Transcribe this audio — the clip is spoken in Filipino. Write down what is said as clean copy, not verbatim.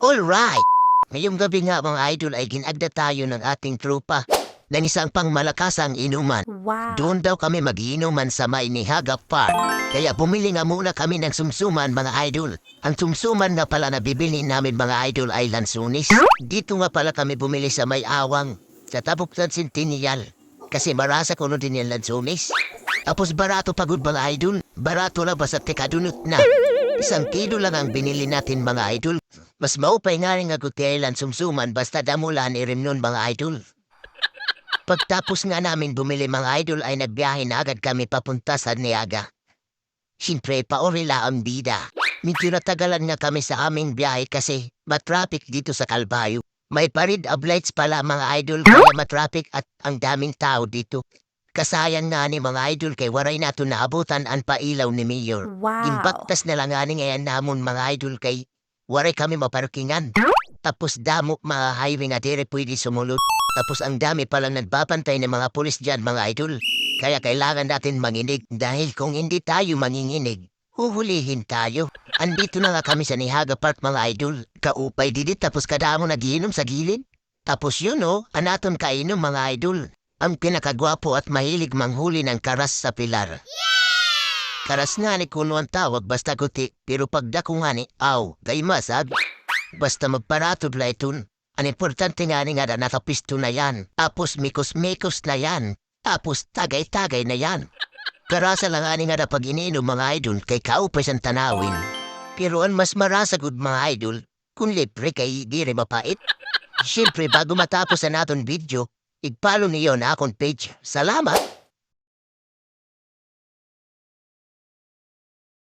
Alright! Ngayong gabi nga mga idol ay ginagda tayo ng ating trupa ng isang pangmalakasang inuman. Wow. Doon daw kami magiinuman sa may Nihaga Park. Kaya bumili nga muna kami ng sumsuman mga idol. Ang sumsuman na pala na bibili namin mga idol ay lansunis. Dito nga pala kami bumili sa may awang sa Tabuk ng Centennial. Kasi marasa ko din yung lansunis. Tapos barato pagod mga idol. Barato lang basta tekadunot na. 1 kilo lang ang binili natin mga idol. Mas maupay nga rin nga gutailan sumsuman basta damulan irim nun mga idol. Pagtapos nga namin bumili mga idol ay nagbiyahe na agad kami papunta sa Niaga. Siyempre paorila ang bida. Medyo natagalan nga kami sa aming biyahe kasi matraffic dito sa Calvario. May parid of lights pala mga idol kaya matraffic at ang daming tao dito. Kasayan nga ni mga idol kay waray nato naabutan ang pailaw ni Mayor. Wow. Gimbaktas na lang nga ni ngayon namon mga idol kay waray kami maparkingan. Tapos damo mga highway nga dire pwede sumulot. Tapos ang dami palang nagbabantay ng mga pulis dyan mga idol. Kaya kailangan natin manginig dahil kung hindi tayo manginginig, huhulihin tayo. Andito na nga kami sa Nihaga Park mga idol. Kaupay didit tapos kadamo nagiinom sa gilid. Tapos yun anaton kainom mga idol. Ang pinakagwapo at mahilig manghuli ng karas sa pilar. Karas nga ni kuno ang tawag basta kuti, pero pagdako nga ni, gay masab. Basta magparatod la itun. Ang importante nga ni nga na nakapisto na yan. Tapos mikos-mikos na yan. Tapos tagay-tagay na yan. Karasa lang nga ni nga na pag iniinom mga idol kay kaupay sang tanawin. Pero ang mas marasagod mga idol, kung libre kay di rin mapait. Siyempre bago matapos na naton video, i-follow niyo na akong page. Salamat!